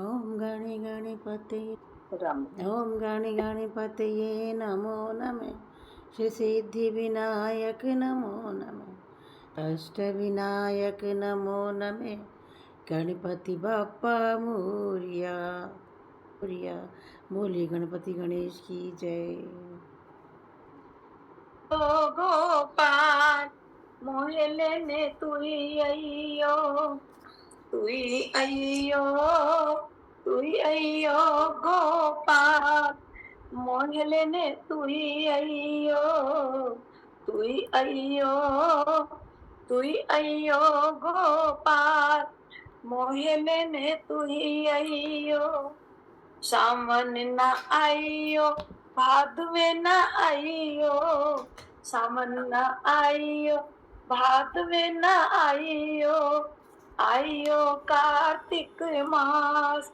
ओम गणे गणपतये राम ओम गणे गणपतये नमो नमः। श्री सिद्धि विनायक नमो नमः। अष्ट विनायक नमो नमः। गणपति बाप्पा मोरिया मोरिया। बोलिए गणपति गणेश की जय। ओ गोपाल मोहले ने तुई अयो गोपाल मोहले ने तुई अयो गोपाल मोहले ने तुई अयो सावन न आइयो भादवे न आइयो सावन न आइयो भादवे न आइयो आइयो कार्तिक मास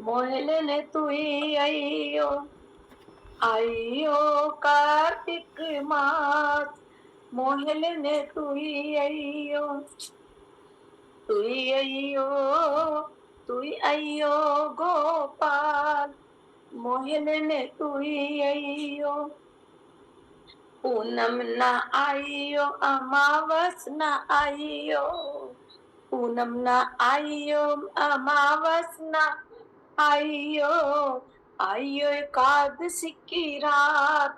मोहले ने तुई आइयो कार्तिक मास मोहले ने तुई आइयो गोपाल मोहले ने तुई अयो पूनम न आइयो अमावस न आइयो पूनम न आइयो अमावस न आइयो आइयो एकादशी की रात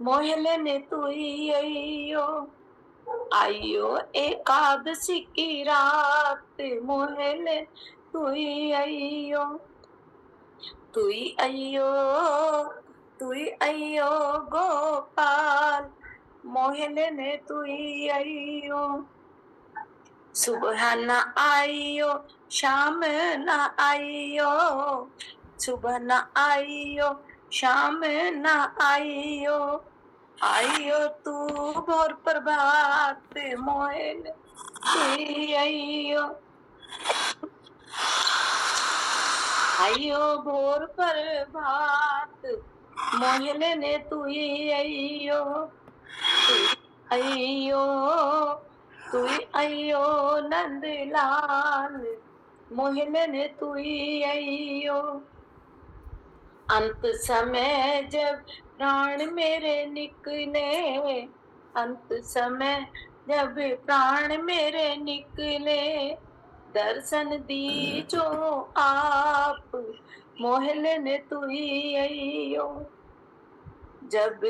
मोहले ने तुई अयो आइयो एकादशी की रात मोहले तुई अयो तुई अयो गोपाल मोहले ने तुई अयो सुबह न आइयो शाम न आइयो सुबह न आइयो शाम न आइयो आइयो तू भोर प्रभात मोहले तुई अयो आइयो भोर प्रभात मोहले ने तुई अयो तुई अयो नंदलाल मोहले ने तुई अयो अंत समय जब प्राण मेरे निकले अंत समय जब प्राण मेरे निकले दर्शन दीजो आप मोहले ने तुई अयो जब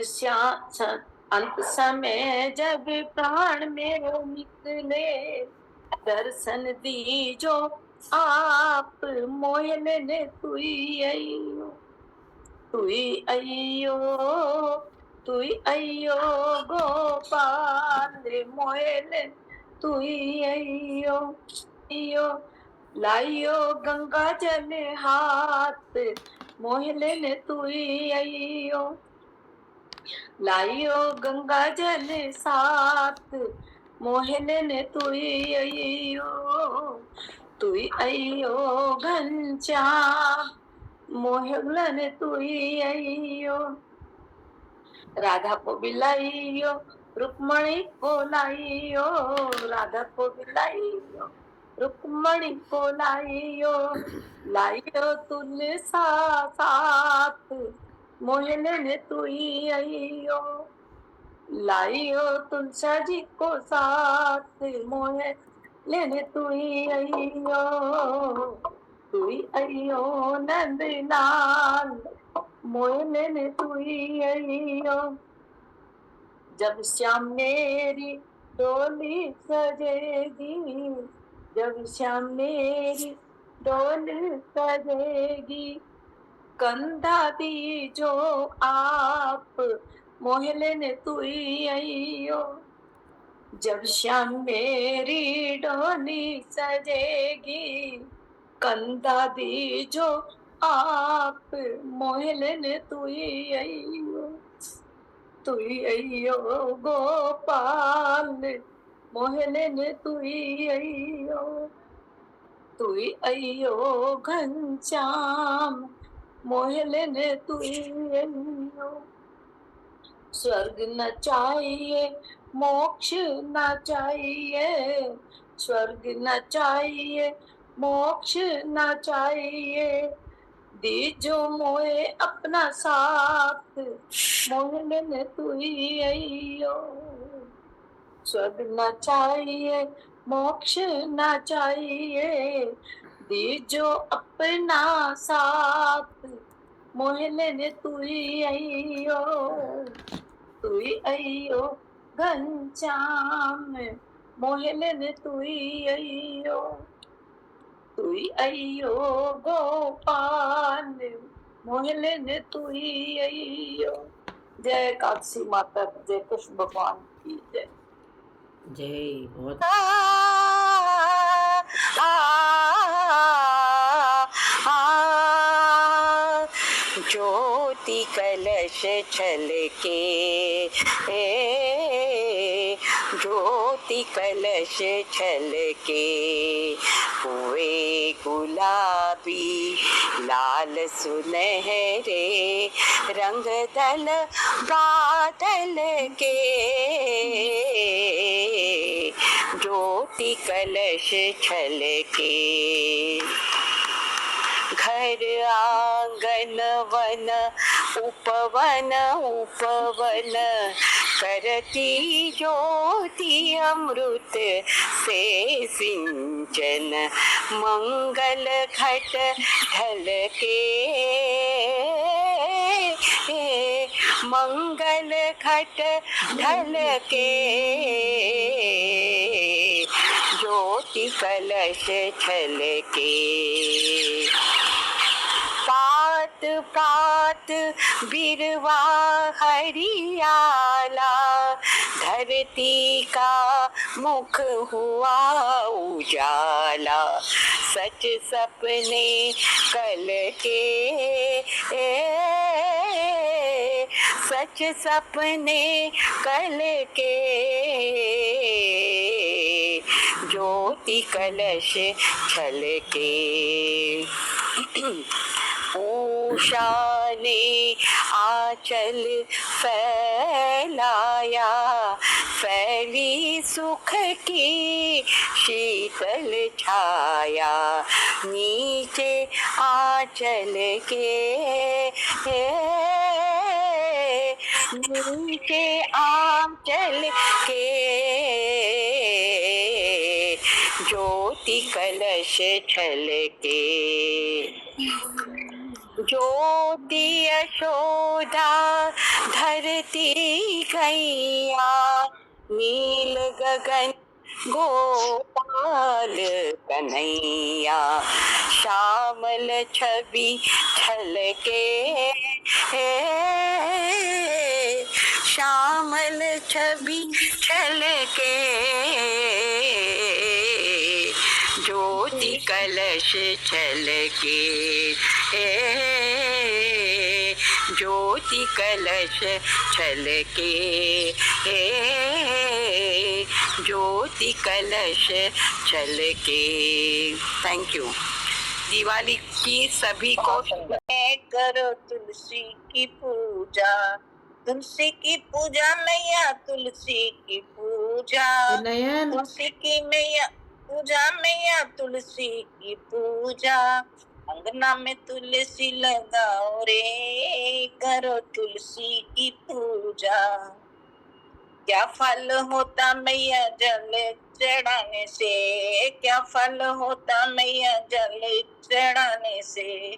अंत समय जब प्राण मेरे निकले दर्शन दीजो आप मोहले ने तुई अयो गोपाल मोहले तुई अयो लाइयो गंगा जल हाथ मोहले ने तुई अयो लाइयो गंगा जल साथ मोहले ने तुई अयो घनश्याम मोहले ने तुई अयो राधा को बिलाइयो रुक्मणी को लाइयो राधा को बिलाइयो रुक्मणी को लाइयो तुलसा साथ मोहले ने तुई अयो लाइयो तुलसा जी को साथ मोहले ने तुई अयो नंदलाल मोहले ने तुई अयो जब श्याम मेरी डोली सजेगी जब श्याम मेरी डोली सजेगी कंधा दीजो आप मोहले ने तुई अयो जब श्याम मेरी डोली सजेगी कंधा दीजो आप मोहले ने तुई अयो गोपाल मोहले ने तुई अयो घनश्याम मोहले ने तुई अयो स्वर्ग न चाहिए मोक्ष न चाहिए स्वर्ग न चाहिए मोक्ष न चाहिए, दीजो मोए अपना साथ, मोहन तू ही अइयो। स्वर्ग न चाहिए, मोक्ष न चाहिए, दीजो अपना साथ, मोहन तू ही अइयो। तू ही अइयो घनश्याम, मोहन तू ही अइयो। तू ही अइयो गोपाल, मोहन तू ही अइयो। जय काशी माता, जय कृष्ण भगवान की जय। जय। बहुत ज्योति कलश छलके, ज्योति कलश छलके, हुए गुलाबी लाल सुनहरे, रंग दल बादल के, ज्योति कलश छलके। घर आंगन वन उपवन, उपवन करती ज्योति अमृत से सिंचन, मंगल घट ढलके, मंगल घट ढलके, ज्योति कलश छलके। पात पात बिरवा हरियाला, धरती का मुख हुआ उजाला, सच सपने कल के, सच सपने कल के, ज्योति कलश छलके। उषा ने आंचल फैलाया, फैली सुख की शीतल छाया, नीचे आंचल के, नीचे आंचल के, ज्योति कलश छलके। ज्योति यशोदा धरती गैया, नील गगन गोपाल कन्हैया, श्यामल छवि छलके, श्यामल छवि छलके, ज्योति कलश छलके, ज्योति कलश छलके, ज्योति कलश छलके। Thank you. दिवाली की सभी को करो तुलसी की पूजा, तुलसी की पूजा मैया, तुलसी की पूजा, नयन तुलसी की मैया पूजा, मैया तुलसी की पूजा, अंगना में तुलसी लगाओ रे, करो तुलसी की पूजा। क्या फल होता मैया जल चढ़ाने से, क्या फल होता मैया जल चढ़ाने से,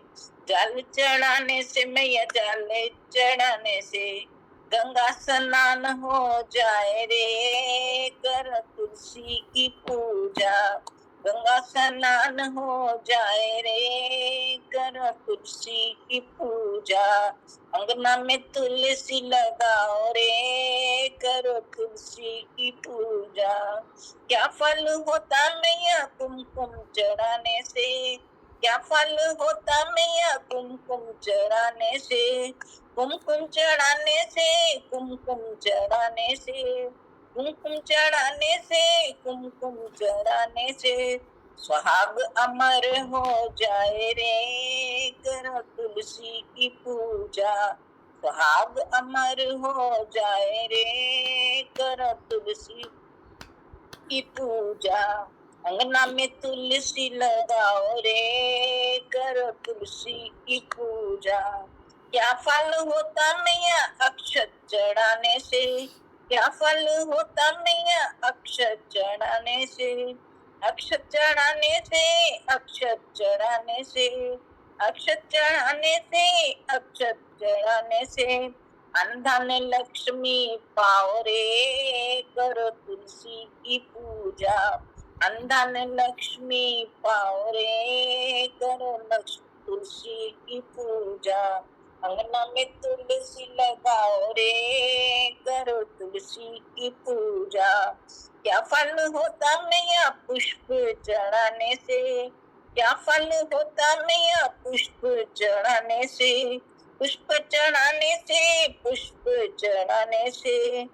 जल चढ़ाने से मैया जल चढ़ाने से, गंगा स्नान हो जाए रे, कर तुलसी की पूजा, गंगा स्नान हो जाए रे, कर तुलसी की पूजा, अंगना में तुलसी लगाओ रे, करो तुलसी की पूजा। क्या फल होता मैया कुमकुम चढ़ाने से, क्या फल होता मैया कुमकुम चढ़ाने से, कुमकुम चढ़ाने से, कुमकुम चढ़ाने से, कुमकुम चढ़ाने से, कुमकुम चढ़ाने से, सुहाग अमर हो जाए रे, करो तुलसी की पूजा, सुहाग अमर हो जाए रे, करो तुलसी की पूजा। अंगना में तुलसी लगाओ रे, करो तुलसी की पूजा। क्या फल होता नैया अक्षत चढ़ाने से, क्या फल होता नैया अक्षत चढ़ाने से, अक्षत चढ़ाने से, अक्षत चढ़ाने से, अक्षत चढ़ाने से, अक्षत चढ़ाने से। अनधन लक्ष्मी पाओ रे, करो तुलसी की पूजा। अनधन लक्ष्मी पाओ रे, करो तुलसी की पूजा। अंगना में तुलसी लगाओ रे, करो तुलसी की पूजा। क्या फल होता नैया पुष्प चढ़ाने से, क्या फल होता नैया पुष्प चढ़ाने से, पुष्प चढ़ाने से, पुष्प चढ़ाने से,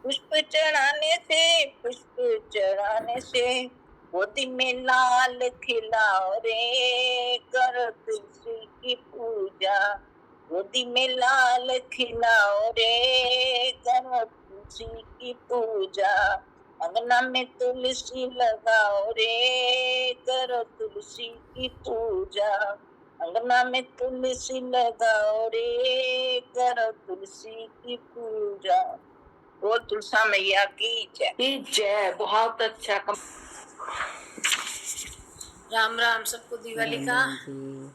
पुष्प चढ़ाने से, पुष्प चढ़ाने से। गोदी में लाल खिलाओ रे, करो तुलसी की पूजा। गोदी में लाल खिलाओ रे, करो तुलसी की पूजा। अंगना में तुलसी लगाओ रे, करो तुलसी की पूजा। अंगना में तुलसी लगाओ रे, करो तुलसी की पूजा। बोल तुलसा मैया की जय। बहुत अच्छा राम राम सबको दिवाली राम का। राम जी।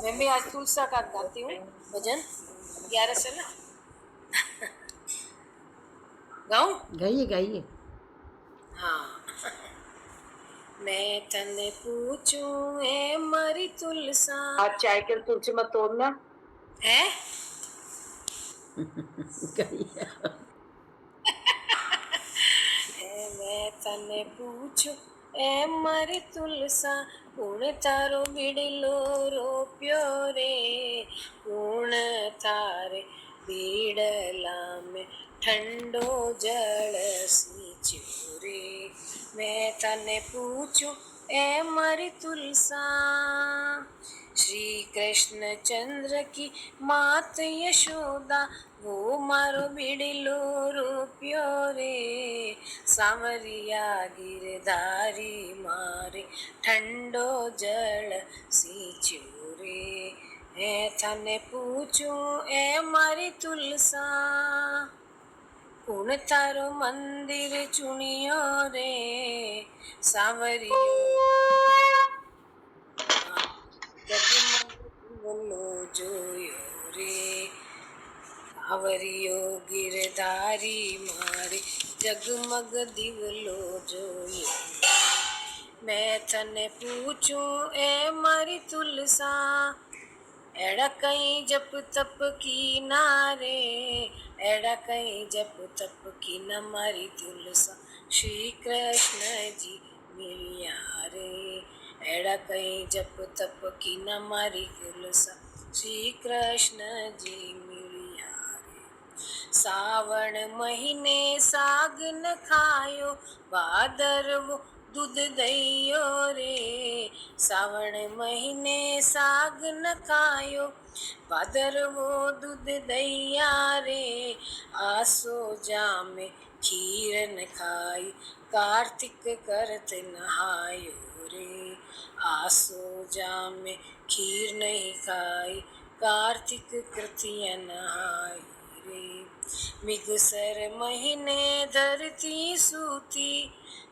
मैं भी आज तुलसा का गाती हूँ भजन 11 से ना। गाऊं? गाइए गाइए। हाँ। मैं तने पूछूं ए मरी तुलसा। आज चाय के तुलसी मत तोड़ना है। गाइए। मैं तने पूछूं ए मरी तुलसा, कूण तारो बीड़लो रोप्यो रे, कूण थारे बीड़ला में ठंडो जल सींच्यो रे। मैं तने पूछूं ए मरी तुलसा, श्री कृष्ण चंद्र की मात यशोदा, वो मारो बीड़लो रोप्यो रे, सांवरिया गिरधारी मारे ठंडो जल सींच्यो रे। मैं थाने पूछूं ए मारी तुलसा, कूण थारो मंदिर चुनियो रे, सांवरियो जगमग दिवलो जोयो रे, सांवरियो गिरधारी मारे जगमग दिवलो जोयो। मैं तने पूछूं ए मारी तुलसा, एड़ा कहीं जप तप की नारे, एड़ा कहीं जप तप की न मारी तुलसा, श्री कृष्ण जी मिलिया रे। एड़ा कहीं जप तप की न मारी तुलसा, श्री कृष्ण जी मिलिया रे। सावण महीने साग न खायो, भादरवो दूध दइयो रे, सावण महीने साग न खायो, भादरवो दूध दैया रे। आसो जामे खीर न खाई, कार्तिक करत नहायो रे, आसो जामे खीर नहीं खाई, कार्तिक कृतिय नहाई रे। मिगसर महीने धरती सूती,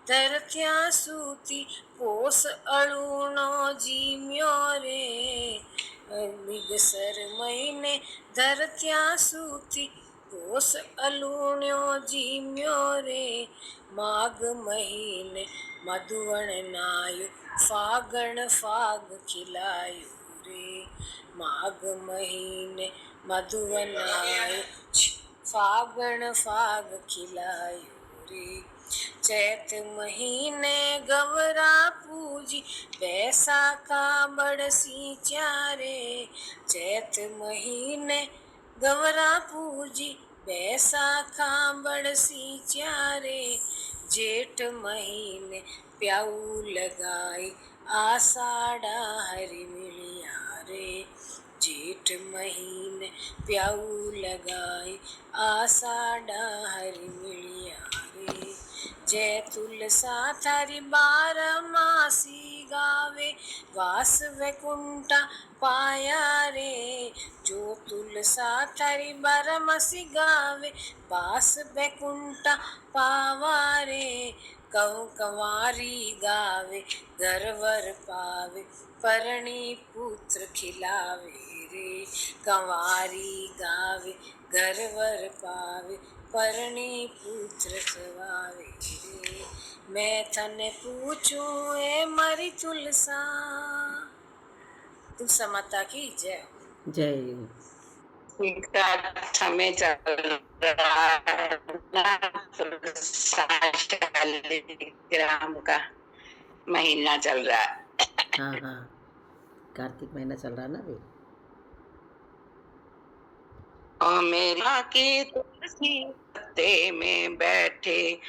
धरत्या सूती, पोस अळूणो जीम्यो रे। मिगसर महीने धरत्या सूती, पोस अळूण्यो जीम्यो रे। माघ महीने मधुवण नायो, फागण फाग खिलायो रे। माघ महीने मधुवन आयो, फागण फाग खिलायो रे। चैत महीने गवरा पूजी, बैसाखा बड़सी चारे। चैत महीने गवरा पूजी, बैसाखा बड़सी चारे। जेठ महीने प्याऊ लगाई, आषाढ़ा हरि मिलिया रे। जेठ महीने प्याऊ लगाए आषाढ़ा हरि मिलिया रे। जय तुलसा थारी बारह मासी गावे वास वैकुंठा पाया रे। जो तुलसा थारी बारह मासी गावे वास वैकुंठा पावा रे। कहूँ कंवारी गावे घरवर पावे परणी पुत्र खिलावे रे। कंवारी गावे घरवर पावे परणी पुत्र खिलावे रे। मैं तने पूछूं ए मरी तुलसा। तुलसा माता की जय। जय। समय चल रहा है ना, तो शालिग्राम का महीना चल रहा है। हाँ हाँ, कार्तिक महीना चल रहा है ना अभी। और मेरी माँ की तुलसी पत्ते में बैठे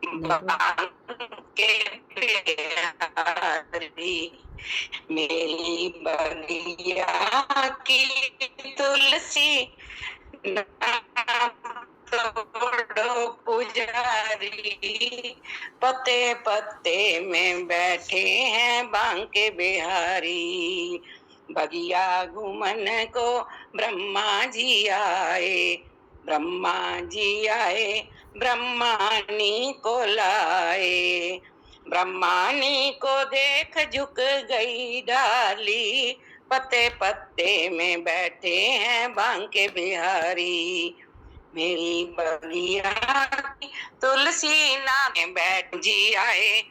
नेटवर्क के बिहारी, मेरी बगिया की तुलसी तोड़ो पुजारी। पत्ते पत्ते में बैठे हैं बांके बिहारी। बगिया घूमन को ब्रह्मा जी आए, ब्रह्मा जी आए ब्रह्मानी को लाए। ब्रह्मानी को देख झुक गई डाली, पत्ते पत्ते में बैठे हैं बांके बिहारी। मेरी बगिया की तुलसी नाम बैठ जी आए,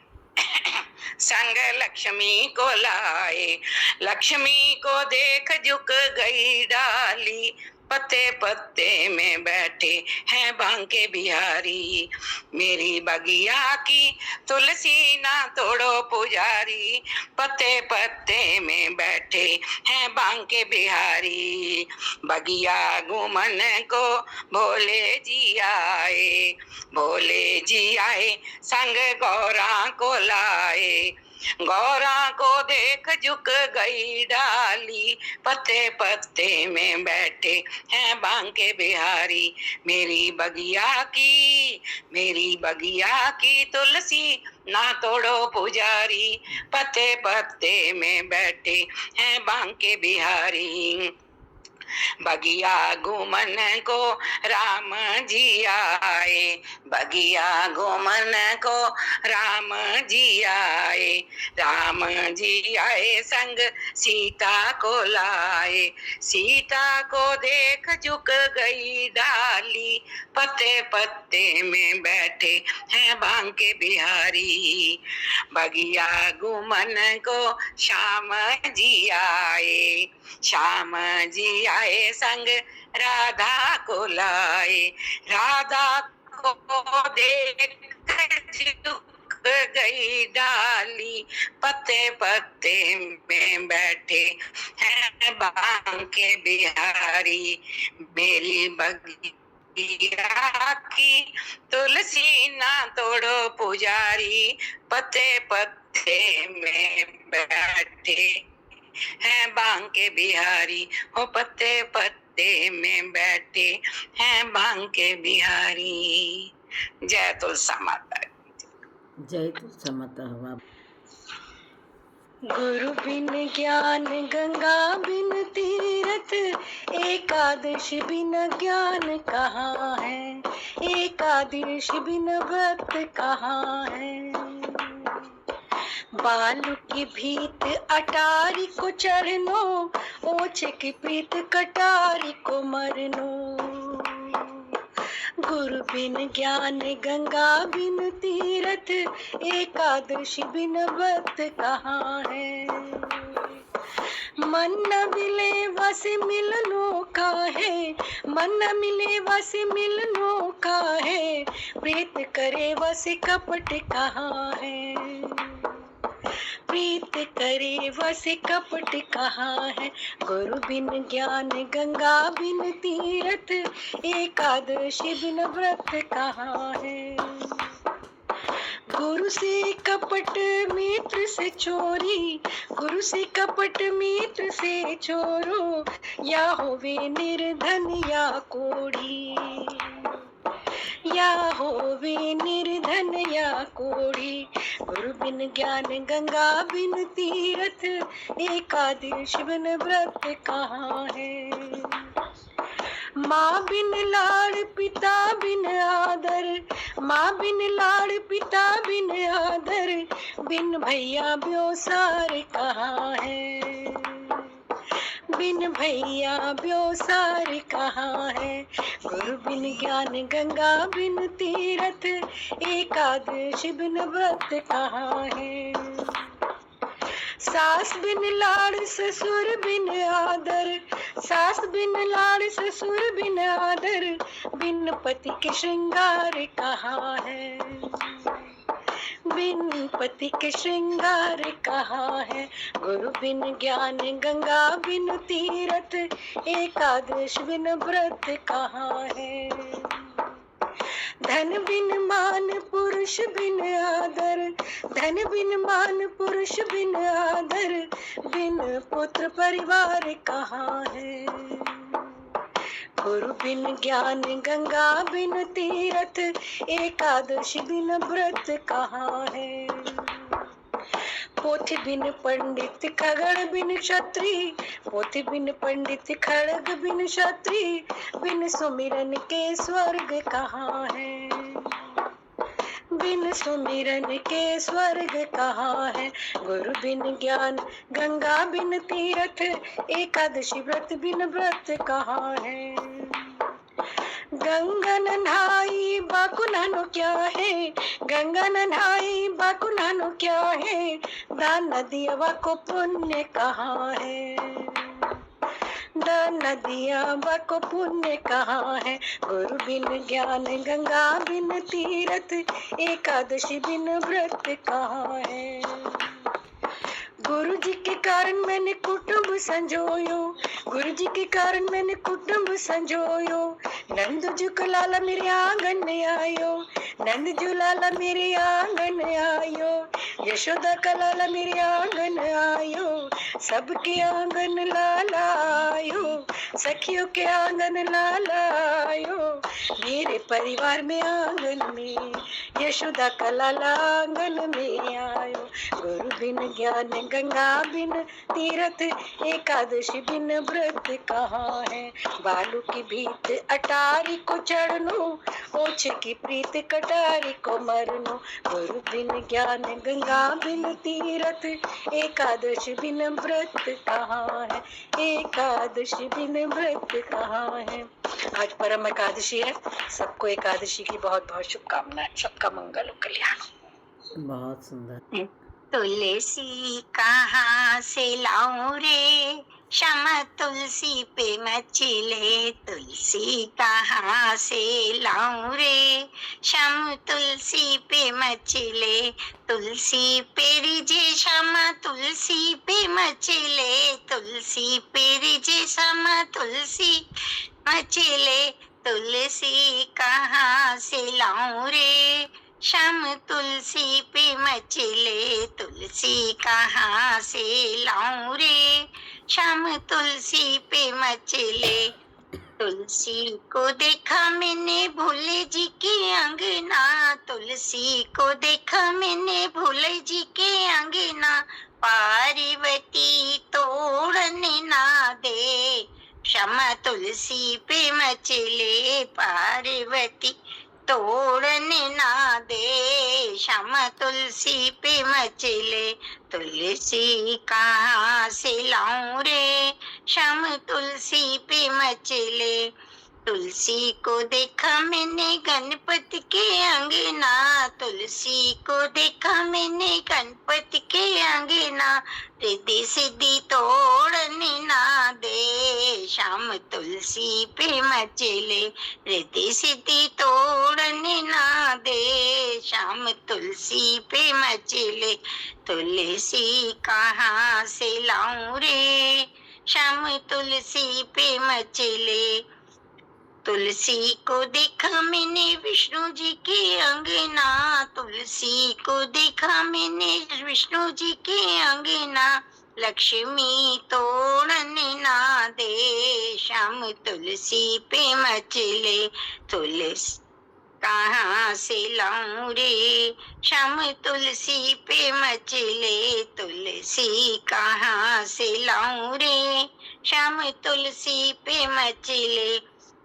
संग लक्ष्मी को लाए। लक्ष्मी को देख झुक गई डाली, पत्ते पत्ते में बैठे हैं बांके बिहारी। मेरी बगिया की तुलसी ना तोड़ो पुजारी, पत्ते पत्ते में बैठे हैं बांके बिहारी। बगिया घूमन को भोले जी आए, भोले जी आए संग गौरा को लाए। गौरा को देख झुक गई डाली, पत्ते पत्ते में बैठे हैं बांके बिहारी। मेरी बगिया की, मेरी बगिया की तुलसी ना तोड़ो पुजारी, पत्ते पत्ते में बैठे हैं बांके बिहारी। बगिया घूमन को राम जी आए, बगिया घूमन को राम जी आए। राम जी आए संग सीता को लाए। सीता को देख झुक गई डाली, पत्ते पत्ते में बैठे हैं बांके बिहारी। बगिया घूमन को श्याम जी आए, श्याम जी आए संग राधा को लाए। राधा को देख झुक गई डाली, पत्ते पत्ते में बैठे हैं बांके बिहारी। मेरी बगिया की तुलसी ना तोड़ो पुजारी, पत्ते पत्ते में बैठे हैं बांके बिहारी। हो पत्ते पत्ते में बैठे हैं बांके बिहारी। जय तुलसा माता। जय तुलसा माता। हवा गुरु बिन ज्ञान गंगा बिन तीरथ, एकादश बिन ज्ञान कहाँ है, एकादश बिन व्रत कहाँ है। बालू की भीत अटारी को चरनो, ओछे की प्रीत कटारी को मरनो। गुरु बिन ज्ञान गंगा बिन तीरथ, एकादशी बिन व्रत कहाँ है। मन न मिले वस मिलनो काहे, मन न मिले वस मिलनो काहे, प्रीत करे वस कपट कहाँ है। प्रीत करे वस कपट कहाँ है। गुरु बिन ज्ञान गंगा बिन तीरथ, एकादशी बिन व्रत कहाँ है। गुरु से कपट मित्र से चोरी, गुरु से कपट मित्र से चोरो, या होवे निर्धन या कोढ़ी, या होवे निर्धन या कोढ़ी। गुरु बिन ज्ञान गंगा बिन तीरथ, एकादश बिन व्रत कहाँ है। माँ बिन लाड़ पिता बिन आदर, माँ बिन लाड़ पिता बिन आदर, बिन भैया ब्योसार कहाँ है, बिन भैया ब्योसार कहाँ है। गुरु बिन ज्ञान गंगा बिन तीरथ, एकादश बिन व्रत कहाँ है। सास बिन लाड़ ससुर बिन आदर, सास बिन लाड़ ससुर बिन आदर, बिन पति के श्रृंगार कहाँ है, बिन पति के श्रृंगार कहाँ है। गुरु बिन ज्ञान गंगा बिन तीरथ, एकादश बिन व्रत कहाँ है। धन बिन मान पुरुष बिन आदर, धन बिन मान पुरुष बिन आदर, बिन पुत्र परिवार कहाँ है। गुरु बिन ज्ञान गंगा बिन तीरथ, एकादश बिन व्रत कहाँ है। पोथी बिन पंडित खगड़ बिन क्षत्रि, पोथी बिन पंडित खड़ग बिन क्षत्रि, बिन सुमिरन के स्वर्ग कहाँ है, बिन सुमिरन के स्वर्ग कहाँ है। गुरु बिन ज्ञान गंगा बिन तीरथ, एकादशी व्रत बिन व्रत कहाँ है। गंगा नहाई बाको नानो क्या है, गंगा नहाई बाको नानो क्या है, दान दिया को पुण्य कहाँ है, दान दिया को पुण्य कहाँ है। गुरु बिन ज्ञान गंगा बिन तीरथ, एकादशी बिन व्रत कहाँ है। गुरु जी के कारण मैंने कुटुंब संजोयो, गुरु जी के कारण मैंने कुटुंब संजोयो, नंद जी को लाला मेरे आंगन में आयो, नंद जी लाला मेरे आंगन आयो, यशोदा का लाला मेरे आंगन आयो, सबके आंगन लाला आयो, सखियों के आंगन लाला आयो, मेरे परिवार में आंगन में यशोदा का लाला आंगन में आयो। गुरु बिन ज्ञान गंगा बिन तीरथ, एकादशी बिन व्रत कहाँ है। बालू की भीत अटारी को चढ़नो, ओछे की प्रीत कटारी को मरनो। गुरु बिन ज्ञान गंगा बिन तीरथ, एकादशी बिन व्रत कहाँ है, एकादशी बिन व्रत कहाँ है। आज परम एकादशी है, सबको एकादशी की बहुत बहुत शुभकामनाएं, सबका मंगल हो, कल्याण। बहुत सुंदर। तुलसी कहाँ से लाऊं रे, क्षमा तुलसी पे मचले, तुलसी कहाँ से लाऊं रे, क्षम तुलसी पे मचले, तुलसी पे रिजे क्षमा तुलसी पे मचले, तुलसी पे रिजे क्षमा तुलसी मचले, तुलसी कहाँ से लाऊं रे, क्षम तुलसी पे मचले, तुलसी कहाँ से लाऊं रे, क्षम तुलसी पे मचले। तुलसी को देखा मैंने भोले जी के अंगना, तुलसी को देखा मैंने भोले जी के अंगना, पार्वती तोड़ने ना दे, क्षमा तुलसी पे मचले, पार्वती तोड़ने ना दे, क्षमा तुलसी पे मचले, तुलसी कहाँ से लाऊं रे, क्षम तुलसी पे मचले। तुलसी को देखा मैंने गणपति के अंगना, तुलसी को देखा मैंने गणपति के अंगना, रिद्धि सिद्धि तोड़ने ना दे, शाम तुलसी पे मचले, रिद्धि सिद्धि तोड़ने ना दे, शाम तुलसी पे मचले। तुलसी कहाँ से लाऊं रे, शाम तुलसी पे मचले, तुलसी को देखा मैंने विष्णु जी के अंगना, तुलसी को देखा मैंने विष्णु जी के अंगना, लक्ष्मी तोड़ने ना दे, श्याम तुलसी पे मचले, तुलसी कहाँ से लाऊं रे, श्याम तुलसी पे मचले, तुलसी कहाँ से लाऊं रे, श्याम तुलसी पे मचले।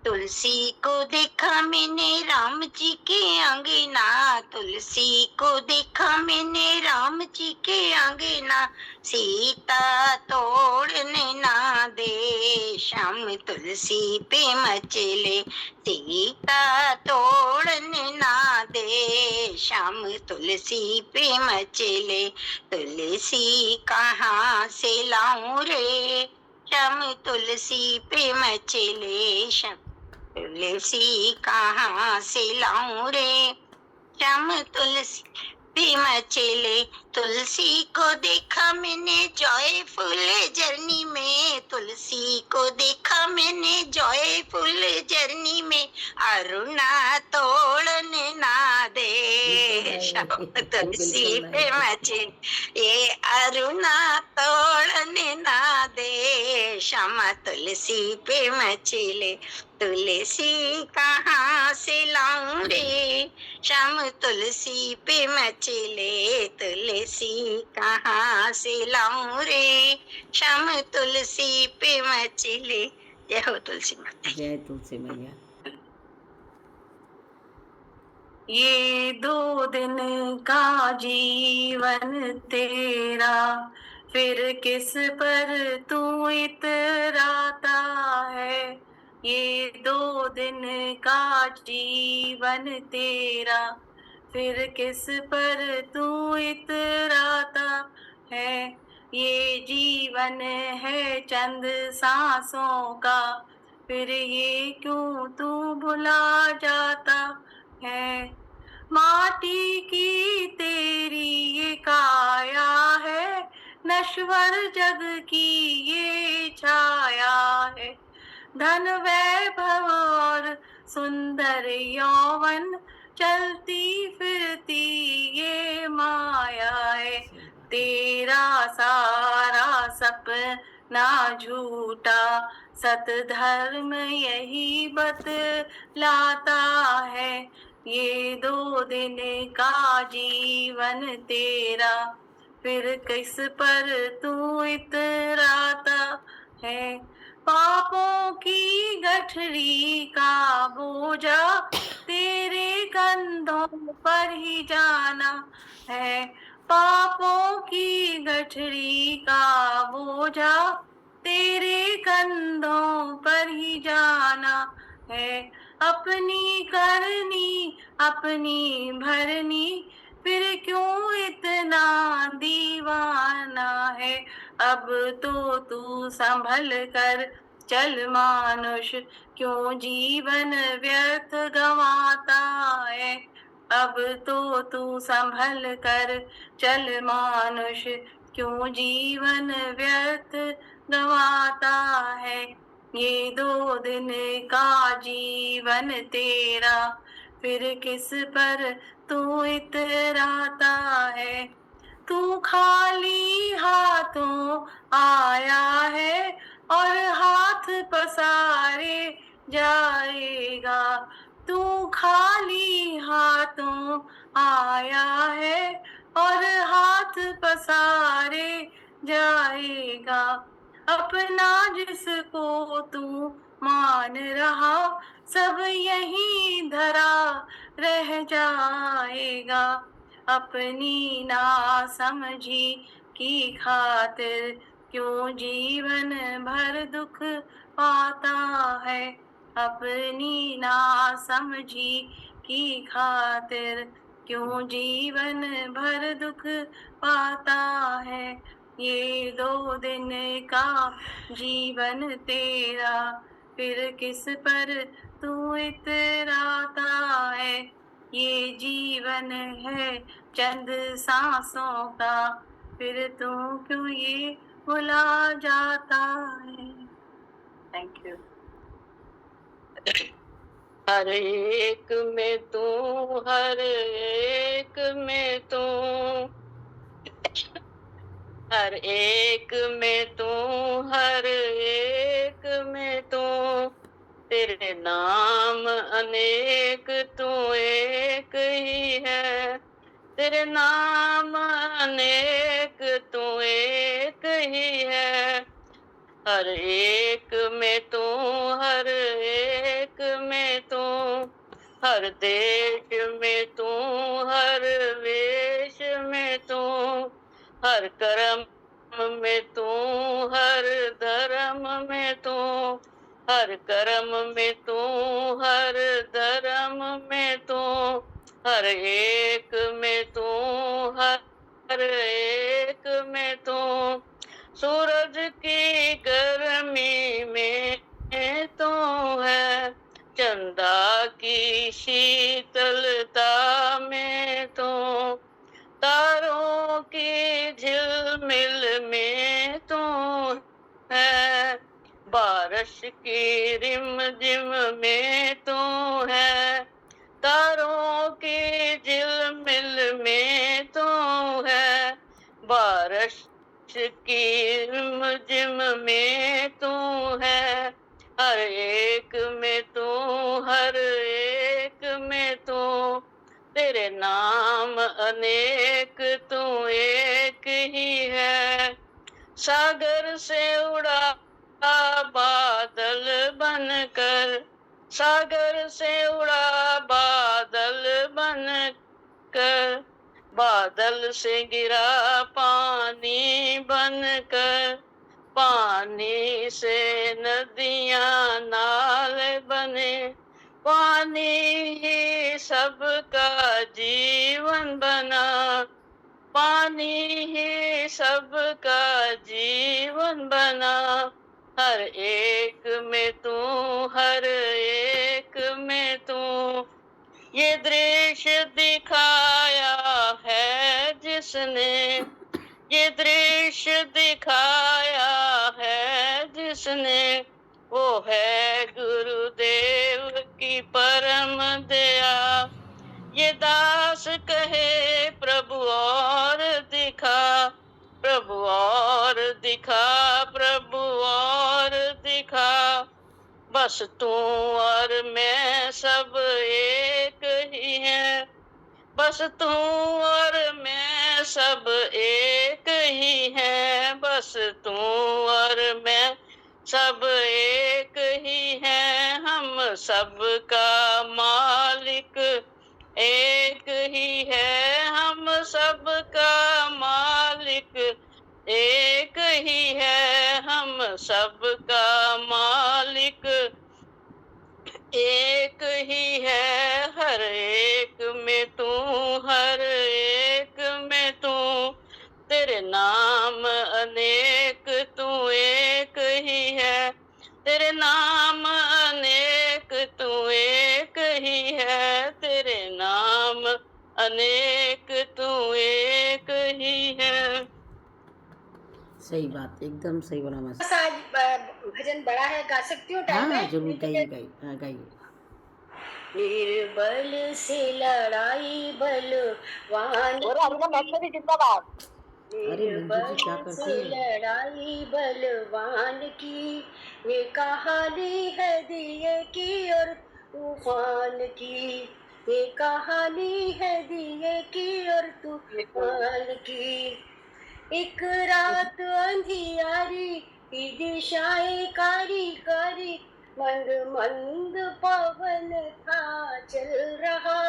तुलसी को देखा मैंने राम जी के अंगना, तुलसी को देखा मैंने राम जी के अंगना, सीता तोड़ने ना दे, श्याम तुलसी पे मचले, सीता तोड़ने ना दे, श्याम तुलसी पे मचले, तुलसी कहाँ से लाऊं रे, श्याम तुलसी पे मचले, श्याम तुलसी कहाँ से लाऊं रे, श्याम तुलसी पे मचले। तुलसी को देखा मैंने जॉयफुल जर्नी में, तुलसी को देखा मैंने जॉयफुल जर्नी में, अरुणा तोड़ने ना दे, श्याम तुलसी पे मचले, ये अरुणा तोड़ने ना दे, श्यामा तुलसी पे मचले, तुलसी कहाँ से लाऊं रे, श्याम तुलसी पे मचले, तुलसी कहाँ से लाऊं रे, श्याम तुलसी पे मचले। जय हो तुलसी माता। जय तुलसी मैया। ये 2 दिन का जीवन तेरा, फिर किस पर तू इतराता है, ये 2 दिन का जीवन तेरा, फिर किस पर तू इतराता है, ये जीवन है चंद सांसों का, फिर ये क्यों तू भुला जाता है, माटी की तेरी ये काया है, नश्वर जग की ये छाया है, धन वैभव और सुंदर यौवन, चलती फिरती ये माया है, तेरा सारा सपना झूठा, सत धर्म यही बतलाता है, ये 2 दिन का जीवन तेरा, फिर किस पर तू इतराता है, पापों की गठरी का बोझा तेरे कंधों पर ही जाना है, पापों की गठरी का बोझा तेरे कंधों पर ही जाना है, अपनी करनी अपनी भरनी, फिर क्यों इतना दीवाना है, अब तो तू संभल कर चल मानुष, क्यों जीवन व्यर्थ गंवाता है, अब तो तू संभल कर चल मानुष, क्यों जीवन व्यर्थ गंवाता है, ये 2 दिन का जीवन तेरा, फिर किस पर तू इतराता है, तू खाली हाथों आया है और हाथ पसारे जाएगा, तू खाली हाथों आया है और हाथ पसारे जाएगा, अपना जिसको तू मान रहा, सब यही धरा रह जाएगा, अपनी ना समझी की खातिर क्यों जीवन भर दुख पाता है, अपनी ना समझी की खातिर क्यों जीवन भर दुख पाता है, ये 2 दिन का जीवन तेरा, फिर किस पर तू इतराता है, ये जीवन है चंद सांसों का, फिर तू क्यों ये भुला जाता है। Thank you. हर एक में तू, हर एक में तू, हर एक में तू, हर एक में तू, तेरे नाम अनेक तू एक ही है, तेरे नाम अनेक तू एक ही है, हर एक में तू, हर एक में तू, हर देश में तू, हर वेश में तू, हर कर्म में तू, हर धर्म में तू, हर कर्म में तू, हर धर्म में तू, हर एक में तू, हर एक में तू, सूरज की गर्मी में तो है, चंदा की शीतलता में तो, तारों की झिलमिल में तो है, बारिश की रिमझिम में तो है, तारों की झिलमिल में तो है, बारिश की रिमझिम में तू है, हर एक में तू, हर एक में तू, तेरे नाम अनेक तू एक ही है, सागर से उड़ा बादल बनकर, सागर से उड़ा बादल बनकर, बादल से गिरा पानी बनकर, पानी से नदियां नाले बने, पानी ही सबका जीवन बना, पानी ही सबका जीवन बना, हर एक में तू, हर एक में तू, ये दृश्य दिखाया है जिसने, ये दृश्य दिखाया है जिसने, वो है गुरुदेव की परम दया, ये दास कहे प्रभु और दिखा, प्रभु और दिखा, प्रभु और दिखा, बस तू और मैं सब एक ही है, बस तू और मैं सब एक ही है, बस तू और मैं सब एक ही है, हम सबका मालिक एक ही है, हम सबका मालिक एक ही है, हम सबका मालिक एक ही है, हर एक में तू, हर एक में तू, तेरे नाम अनेक तू एक ही है, तेरे नाम अनेक तू एक ही है, तेरे नाम अनेक तू एक ही है। सही बात, एकदम सही बोला मास्टर। आज भजन बड़ा है, गा सकती हूँ? टाइम हाँ है? जरूर, गाइए गाइए, हाँ गाइए। निर्बल से लड़ाई बलवान, अरे मंजू जी क्या निर्बल करती से है? लड़ाई बलवान की, ये कहानी है दिए की और तूफान की, ये कहानी है दिए की और तूफान की, एक रात अंधियारी की दिशाएं कारी कारी, मंद मंद पवन था चल रहा,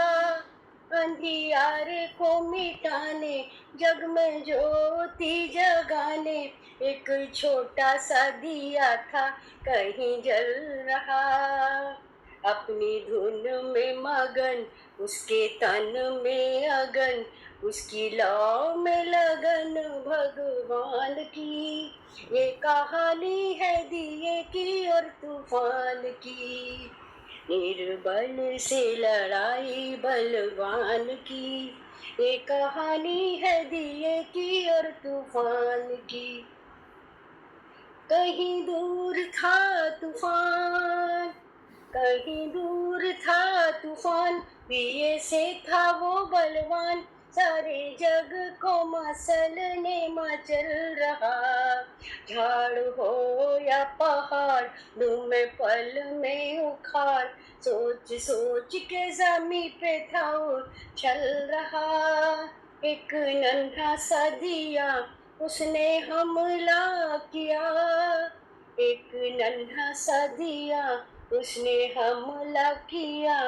अंधियारे को मिटाने जग में ज्योति जगाने, एक छोटा सा दिया था कहीं जल रहा, अपनी धुन में मगन उसके तन में अगन, उसकी लौ में लगन भगवान की, ये कहानी है दिए की और तूफान की, निर्बल से लड़ाई बलवान की, ये कहानी है दिए की और तूफान की, कहीं दूर था तूफान, कहीं दूर था तूफान, पिए से था वो बलवान, सारे जग को मसलने मचल रहा। झाड़ हो या पहाड़, धूमे पल में उखाड़, सोच सोच के जमी पे था उछल रहा। एक नन्हा सा दिया उसने हमला किया, एक नन्हा सा दिया उसने हमला किया।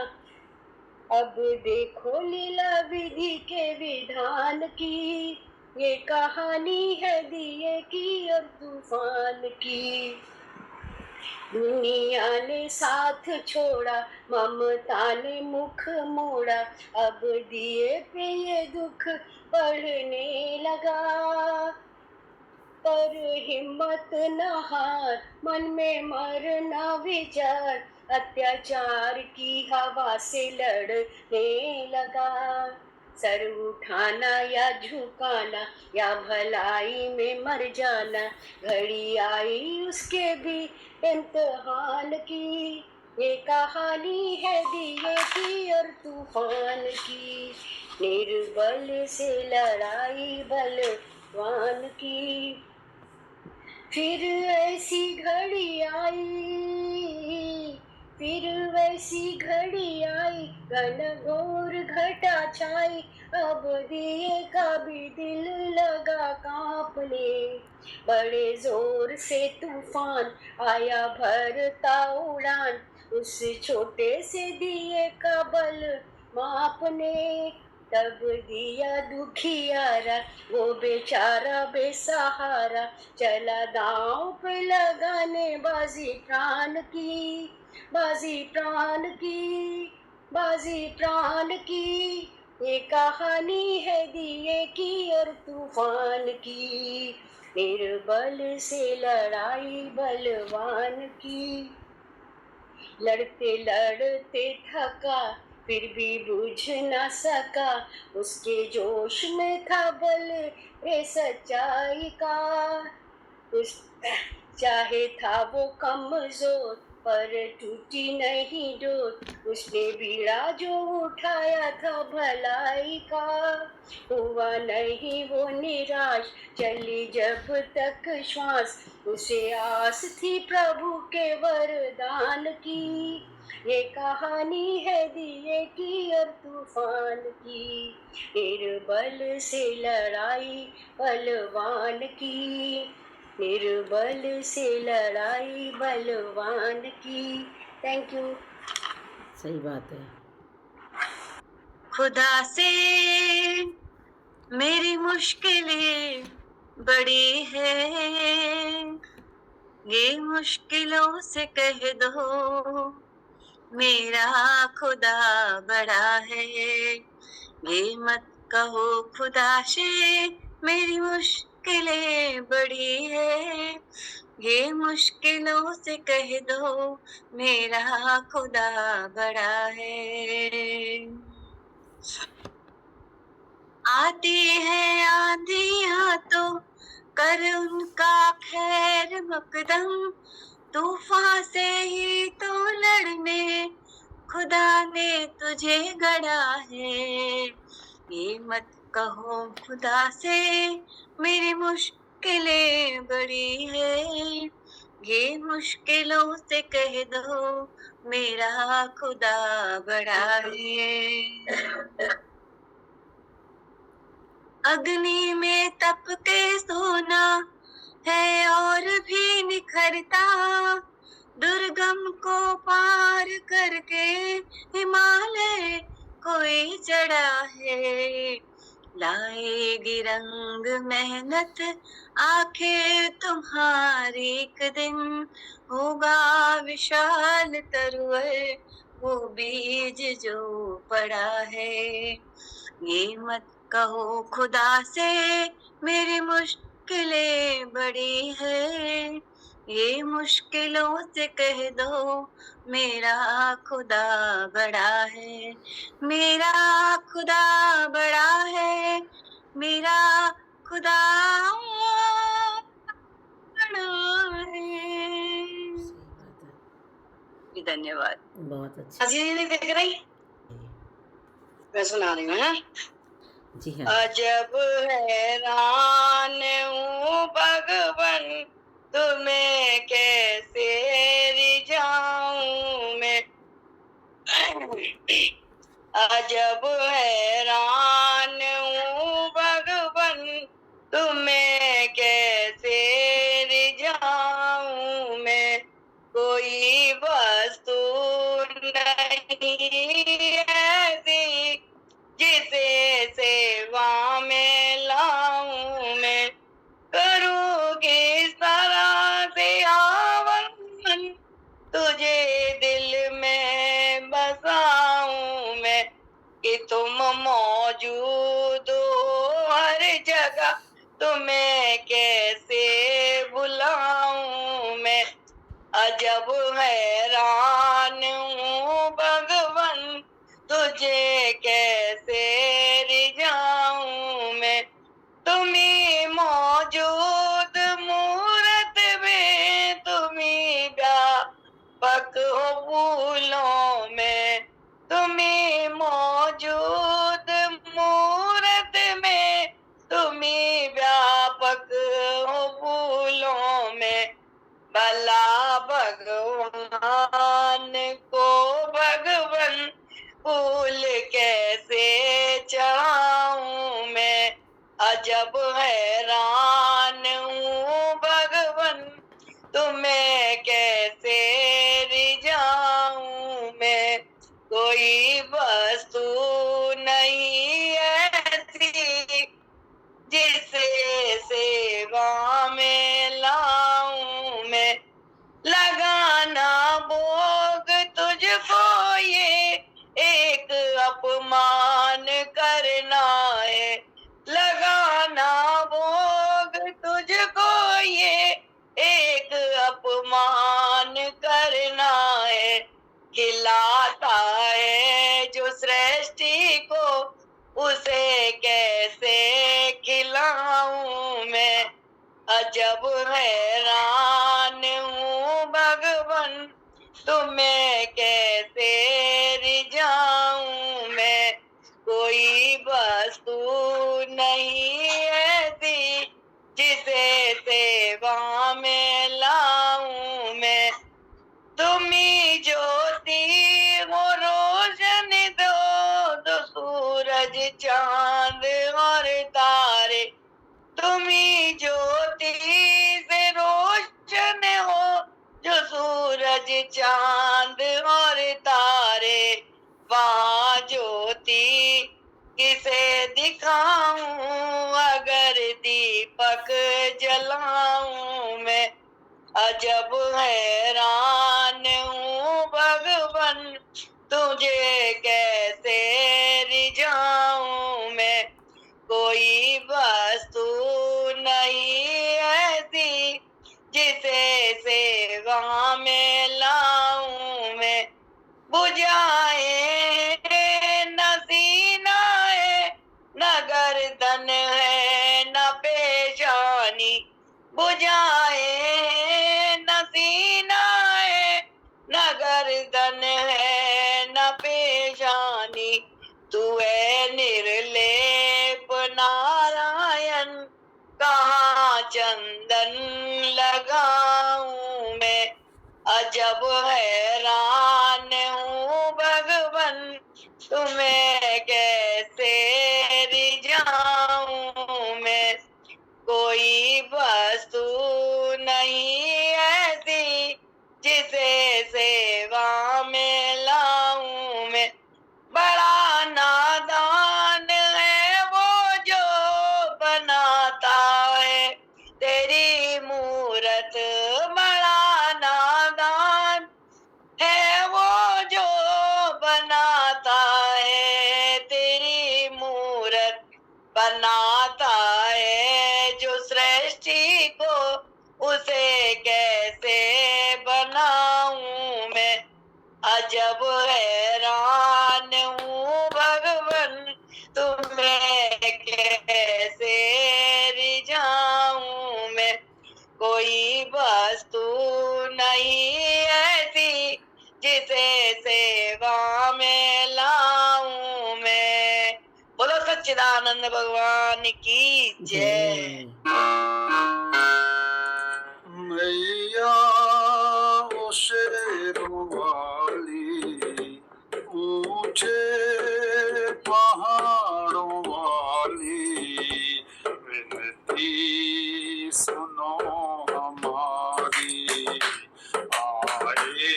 अब देखो लीला विधि के विधान की, ये कहानी है दिए की और तूफान की। दुनिया ने साथ छोड़ा, ममता ने मुख मोड़ा, अब दिए पे ये दुख बढ़ने लगा। पर हिम्मत न हार, मन में मरना विचार, अत्याचार की हवा से लड़ने लगा। सर उठाना या झुकाना या भलाई में मर जाना, घड़ी आई उसके भी इम्तिहान की। ये कहानी है दिए की और तूफान की, निर्बल से लड़ाई बलवान की। फिर ऐसी घड़ी आई, फिर वैसी घड़ी आई, घन घोर घटा छाई, अब दिए का भी दिल लगा कांपने। बड़े जोर से तूफान आया भरता उड़ान, उस छोटे से दिए का बल मापने। तब दिया दुखियारा वो बेचारा बेसहारा, चला दांव पे लगाने बाजी प्राण की, बाजी प्राण की, बाजी प्राण की। ये कहानी है दिए की और तूफान की, निर्बल से लड़ाई बलवान की। लड़ते लड़ते थका फिर भी बुझ न सका, उसके जोश में था बल रे सच्चाई का। उस चाहे था वो कमजोर पर टूटी नहीं डोर, उसने बीड़ा जो उठाया था भलाई का। हुआ नहीं वो निराश, चली जब तक श्वास, उसे आस थी प्रभु के वरदान की। ये कहानी है दिए की और तूफान की, निर्बल से लड़ाई बलवान की, निर्बल से लड़ाई बलवान की। Thank you. सही बात है। खुदा से मेरी मुश्किलें बड़ी है, ये मुश्किलों से कह दो मेरा खुदा बड़ा है। ये मत कहो खुदा से मेरी मुश्किलें बड़ी है, ये मुश्किलों से कह दो मेरा खुदा बड़ा है। आती है आंधियां तो कर उनका खैर मकदम, तूफान से ही तो लड़ने खुदा ने तुझे गढ़ा है। ये मत कहो खुदा से मेरी मुश्किलें बड़ी है, ये मुश्किलों से कह दो मेरा खुदा बड़ा है। अग्नि में तप के सोना है और भी निखरता, दुर्गम को पार करके हिमालय कोई चढ़ा है। लाएगी रंग मेहनत आखिर तुम्हारी, एक दिन होगा विशाल तरुवर वो बीज जो पड़ा है। ये मत कहो खुदा से मेरी मुश्किलें बड़ी है, ये मुश्किलों से कह दो मेरा खुदा बड़ा है। मेरा खुदा बड़ा है, मेरा खुदा बड़ा है। सही बात है। धन्यवाद। बहुत अच्छा। हंसी नहीं दिख रही? मैं सुना रही हूँ, हाँ? जी हाँ। अजब हैरान हूँ भगवन, तुम्हें कैसे रिझाऊं मैं। अजब हैरान हूँ भगवन, तुम्हें कैसे रिझाऊं मैं। कोई वस्तु नहीं ऐसी जिसे सेवा में लाऊं मैं। करूँ किस तरह से आवन, तुझे दिल में बसाऊं मैं। कि तुम मौजूद हो हर जगह, तुम्हें कैसे बुलाऊं मैं। अजब हैरान हूँ भगवन, तुझे कैसे रिझाऊं मैं। तुम्ही मौजूद मूरत में, तुम्ही व्यापक हो फूलों में। तुम्ही मौजूद मूरत में, तुम्ही व्यापक हो फूलों में। भला भगवान को भगवन, फूल कैसे चढ़ाऊं मैं। अजब हैरान हूँ भगवन, तुम्हें कैसे रिझाऊं मैं। कोई वस्तु नहीं ऐसी जिसे सेवा में लाऊं मैं। लगाना भोग तुझको ये एक अपमान करना है। लगाना भोग तुझको ये एक अपमान करना है। खिलाता है जो सृष्टि को, उसे कैसे खिलाऊं मैं। अजब हैरान हूँ भगवन, तुम्हें कैसे रिझाऊं मैं। कोई वस्तु नहीं ऐसी जिसे सेवा में लाऊं मैं। तुम्ही ज्योति हो रोशन दो सूरज चांद और तारे। तुम्ही ज्योति से रोशन हो जो सूरज चांद और तारे। वहाँ ज्योति किसे दिखाऊं अगर दीपक जलाऊं मैं। अजब हैरान हूँ भगवन, तुझे कैसे रिझाऊं मैं। कोई वस्तु नहीं ऐसी जिसे सेवा में लाऊं मैं। बुझाए न सीना है, न गर्दन है न पेशानी। बुझाए न सीना है, न गर्दन है न पेशानी। तू है निर्लेप नारायण, कहाँ चंदन लगाऊं मैं। अजब हैरान हूँ भगवन, तुम्हें कैसे रिझाऊं मैं। कोई वस्तु नहीं ऐसी जिसे सेवा में लाऊं मैं। बड़ा नादान है वो जो बनाता है तेरी मूरत। बड़ा नादान है वो जो बनाता है तेरी मूरत। बनाता है जो सृष्टि को, उसे कैसे बनाऊं मैं। अजब हैरान हूँ भगवन, तुम्हें कैसे रिझाऊं मैं। कोई वस्तु नहीं ऐसी जिसे सच्चिदानंद भगवान की जय। मैया ओ शेरों वाली ऊंचे पहाड़ों वाली विनती सुनो हमारी, आए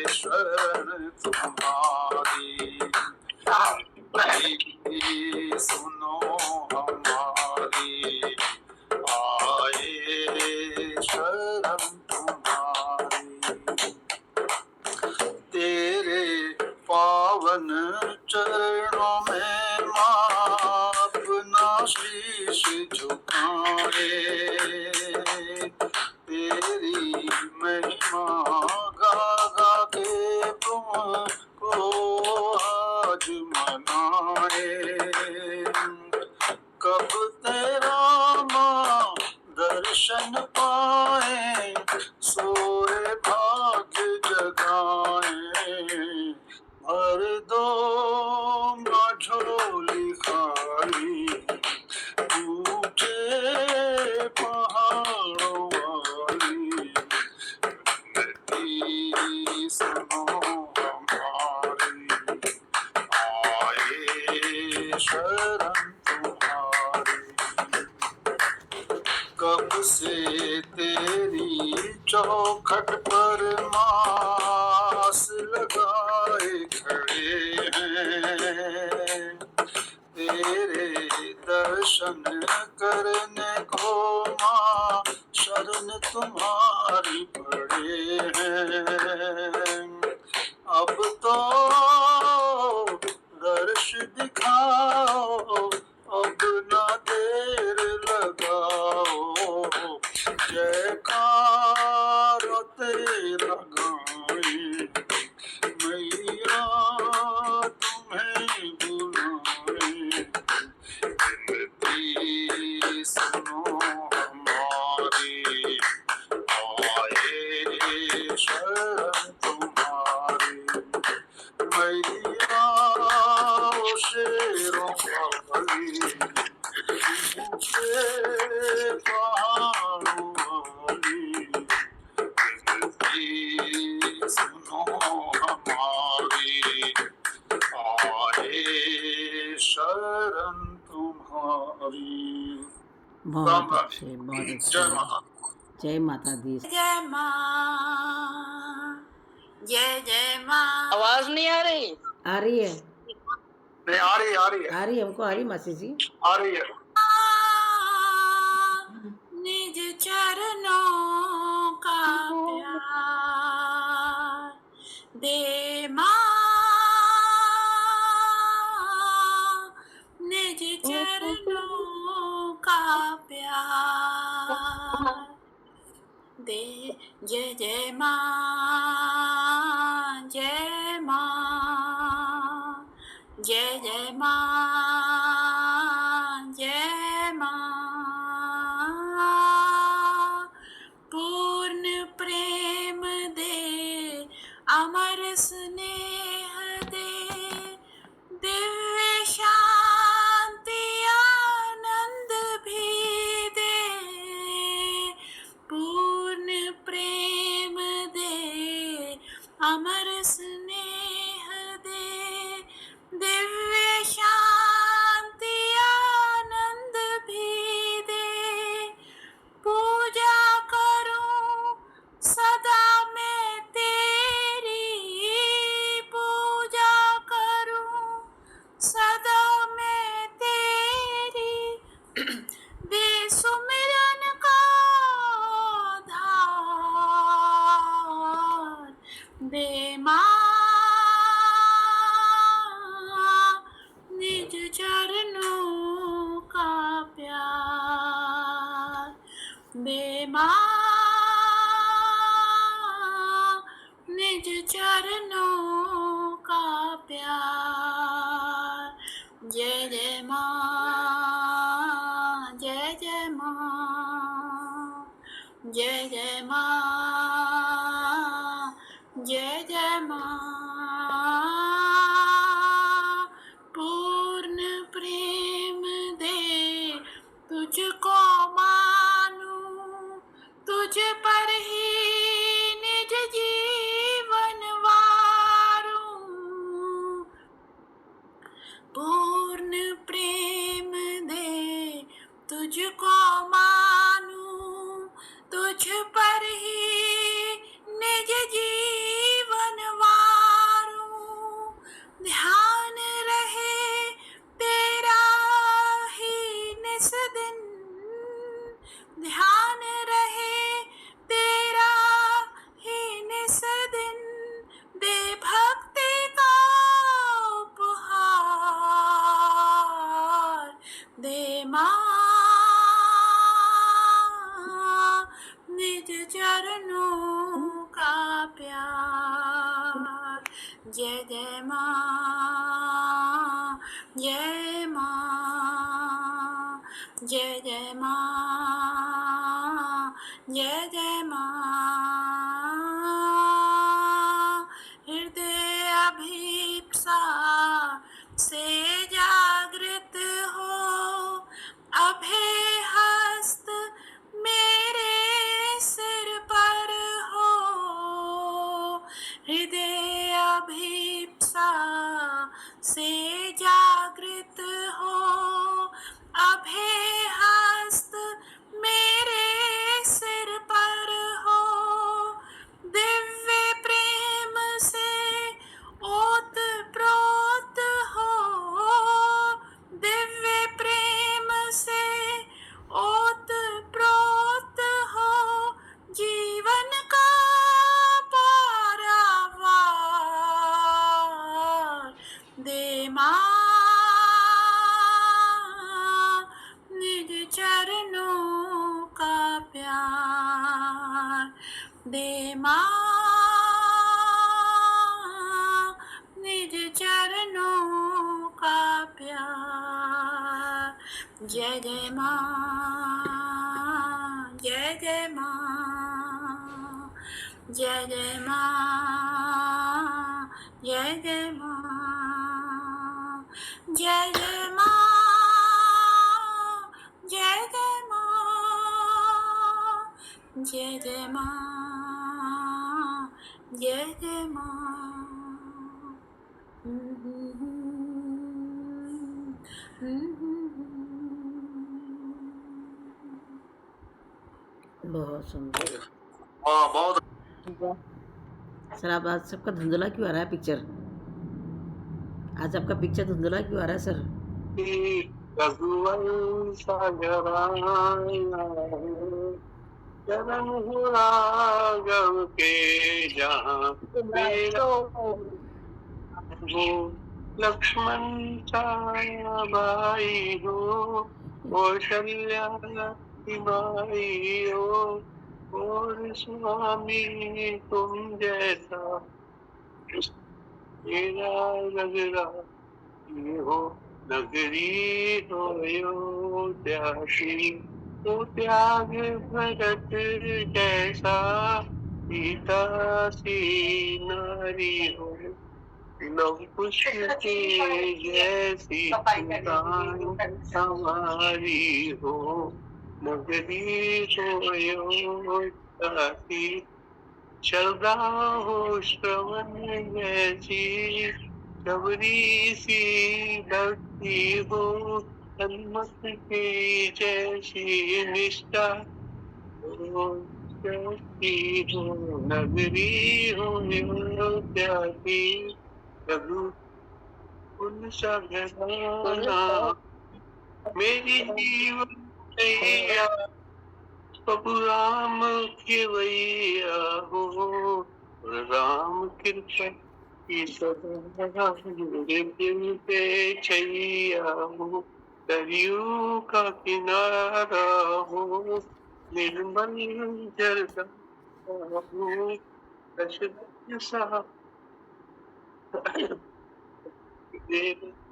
शरण तुम्हारी। विनती सुनो हमारी, आए शरण तुम्हारी। तेरे पावन चरणों में माँ अपना शीश झुकाए, तेरी महिमा गा गा के तुमको आज मनाए। कब तेरा माँ दर्शन पाए, सोए भाग्य जगाए। भर दो माँ झोली खाली, ऊंचे पहाड़ों वाली विनती सुनो हमारी, आए शरण तुम्हारी। कब से तेरी चौखट पर मास लगाए खड़े हैं, तेरे दर्शन करने को माँ शरण तुम्हारी पड़े हैं। अब तो दर्श दिखाओ, अब ना देर लगाओ। जयकार तेरा गाएं, मैया तुम्हें बुलाएं। विनती सुनो हमारी, आए शरण तुम्हारी। मैया ओ शेरों वाली ऊंचे पहाड़ों वाली विनती सुनो हमारी, आए शरण तुम्हारी। बहुत अच्छे, बहुत अच्छे। जय माता। जय माता दी। जय माँ, जय जय माँ। आवाज नहीं आ रही? आ रही है, नहीं आ रही, आ रही है, आ रही है, हमको आ रही मासी जी। आ रही है। निज चरणों का प्यार दे माँ, निज चरणों का प्यार दे। जय जय माँ, जय माँ, जय जय माँ, जय माँ। पूर्ण प्रेम दे, अमर स्नेह दे, दिव्य शांति आनंद भी दे। पूर्ण प्रेम दे, अमर स्नेह दे, दिव्य शांति आनंद भी दे। पूजा करूं सदा मैं तेरी, पूजा करूं सदा मैं तेरी। दे सुमिरन का धार दे माँ, निज चरणों का प्यार दे माँ, निज चरणों का प्यार। जय जय माँ, जय जय माँ, जय जय माँ, जय जय माँ। पूर्ण प्रेम दे तुझको मानूं, तुझ पर ही निज जीवन वारूं। पूर्ण प्रेम दे तुझको मानूं, तुझ पर ही निज जीवन वारूं। ध्यान रहे तेरा ही निस दिन, ध्यान रहे तेरा ही निस दिन। दे भक्ति का उपहार, दे माँ निज चरणों का प्यार। जय जय माँ, जय माँ, जय जय माँ, जय जय माँ। हृदय अभिप्सा से जागृत हो, अभय हस्त मेरे सिर पर हो। हृदय अभिप्सा से जागृत हो, अभय हस्त मेरे सिर पर हो। दिव्य प्रेम से ओत प्रोत हो, दिव्य प्रेम से ओत प्रोत हो। जीवन का पारावार, दे माँ निज चरणों का प्यार। दे माँ निज चरणों का प्यार। जय जय माँ, जय जय माँ, जय जय माँ, जय जय माँ, जय जय माँ, जय जय माँ, जय जय माँ, जय जय माँ। बहुत सुंदर। हाँ बहुत सर आप आज सबका धुंधला क्यों आ रहा है पिक्चर? आज आपका पिक्चर धुंधला क्यों आ रहा है सर? रघुवंश घराना चरण राघव के जहाँ मेरा हो लक्ष्मण छाया भाई हो, कौशल्या की माई हो, और स्वामी तुम जैसा मेरा नगरा हो। नगरी हो अयोध्यासी, तो त्याग भरत जैसा सीता सी नारी हो। लव पुष्प के जैसी हमारी हो। नगरी हो अयोध्यासी, श्रद्धा हो श्रवण जैसी, सबरी सी भक्ति हो। हनुमत की जैसी निष्ठा हो, जैसी हो नगरी हो अयोध्यासी। रघुकुल सघराना मेरी जीवन नैया, प्रभु राम केवैया हो। राम कृपा की सदा मेरे दिल पे छैया हो। दरियो का किनारा हो, निर्मल जल हो। दशरथ सा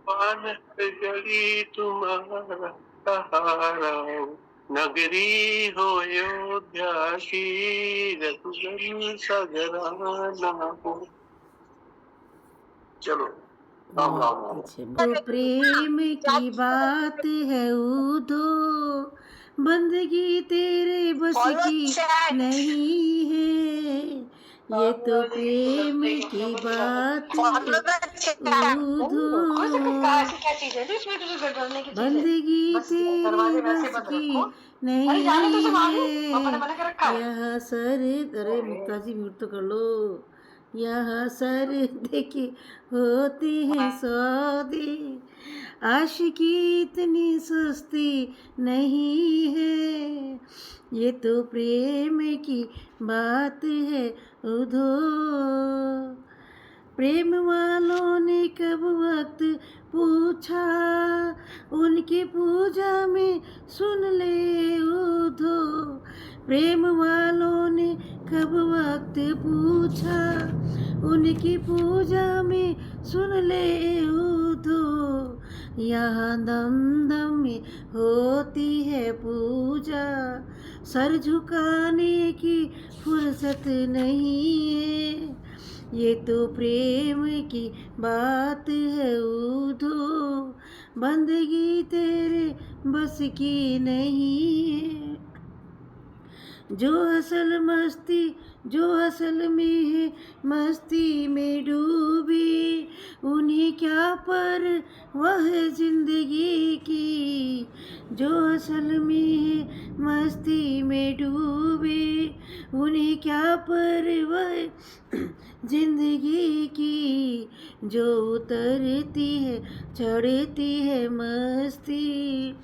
पान गली तुम्हारा सहारा हो। नगरी हो अयोध्यासी, रघुकुल सघराना हो। चलो पीछे तो प्रेम की बात है उधो, बंदगी तेरे बस की नहीं है। ये तो प्रेम की बात है उधो, बंदगी तेरे बस की नहीं है। यहाँ सर, अरे मुक्ता जी म्यूट तो कर लो। यहाँ सर देखे होते हैं सौदे, आशिकी इतनी सस्ती नहीं है। ये तो प्रेम की बात है उधो, प्रेम वालों ने कब वक्त पूछा, उनकी पूजा में सुन ले उधो। प्रेम वालों ने कब वक्त पूछा, उनकी पूजा में सुन ले उधो। यहाँ दम दम में होती है पूजा, सर झुकाने की फुर्सत नहीं है। ये तो प्रेम की बात है उधो, बंदगी तेरे बस की नहीं है। जो असल में है मस्ती में डूबी, उन्हें क्या पर वह जिंदगी की। जो असल में है मस्ती में डूबी, उन्हें क्या पर वह जिंदगी की। जो उतरती है चढ़ती है मस्ती,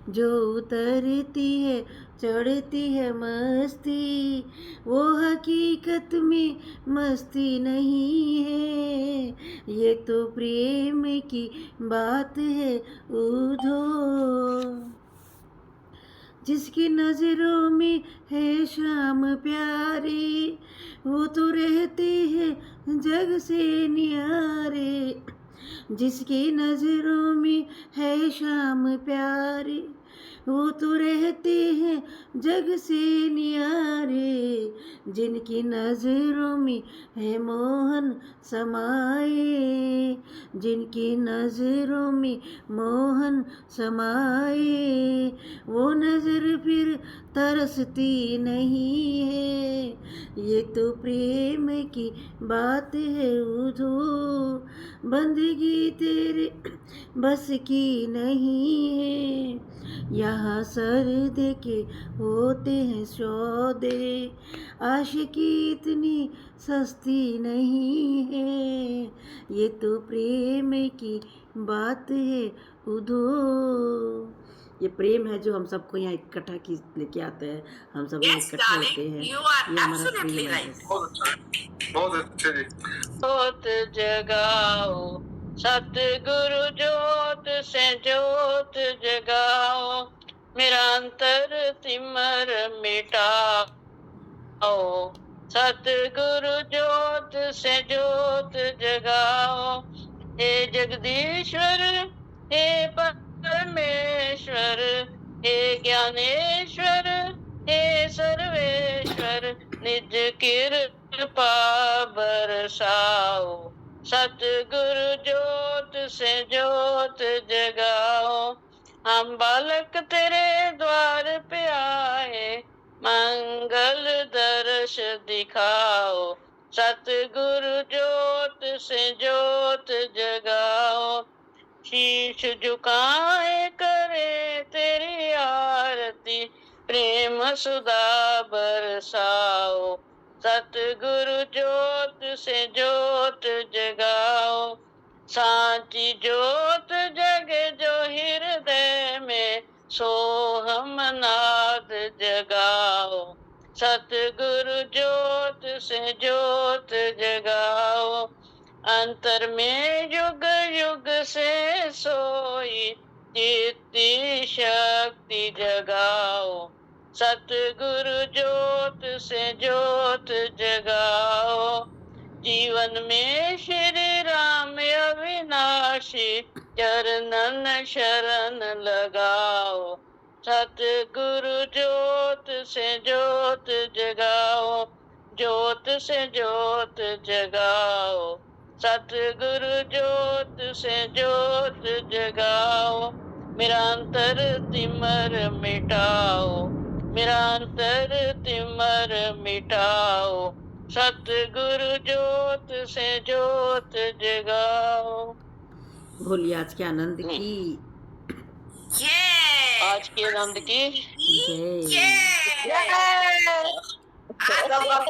जो उतरती है चढ़ती है मस्ती, वो हकीकत में मस्ती नहीं है। ये तो प्रेम की बात है उधो, जिसकी नजरों में है शाम प्यारी, वो तो रहते हैं जग से न्यारे। जिसकी नजरों में है शाम प्यारी, वो तो रहते हैं जग से न्यारे। जिनकी नजरों में है मोहन समाए, जिनकी नजरों में मोहन समाए, वो नजर फिर तरसती नहीं है। ये तो प्रेम की बात है उधो, बंदगी तेरे बस की नहीं है। यहाँ सर देके होते हैं सौदे, आशिकी इतनी सस्ती नहीं है। ये तो प्रेम की बात है उधो। ये प्रेम है जो हम सबको यहाँ इकट्ठा की लेके आता है, हम सब यहाँ इकट्ठे होते हैं। ये हमारा प्रेम है। बहुत अच्छे जी। जोत जगाओ सतगुरु जोत से जोत जगाओ, मेरा अंतर तिमर मिटाओ। सतगुरु जोत से जोत जगाओ, हे जगदीश्वर हे परमेश्वर, हे ज्ञानेश्वर हे सर्वेश्वर, निज कृपा बरसाओ। सतगुरु जोत से जोत जगाओ, हम बालक तेरे द्वार पे आए, मंगल दर्श दिखाओ। सतगुरु जोत से जोत जगाओ, शीश झुकाए करे तेरी आरती, प्रेम सुधा बरसाओ। सतगुरु जोत से जोत जगाओ, सांची जोत जगे जो हृदय में, सो हम नाद जगाओ। सतगुरु जोत से जोत जगाओ, अंतर में युग युग से सोई चित्ती शक्ति जगाओ। सतगुरु जोत से जोत जगाओ, जीवन में श्री राम अविनाशी चरणन शरण लगाओ। सतगुरु जोत से जोत जगाओ, जोत से जोत जगाओ। सतगुरु ज्योत से ज्योत जगाओ, मेरा अंतर तिमर मिटाओ, मेरा अंतर तिमर मिटाओ, सतगुरु ज्योत से ज्योत जगाओ। बोलिए आज के आनंद की आज के आनंद की जय। जय।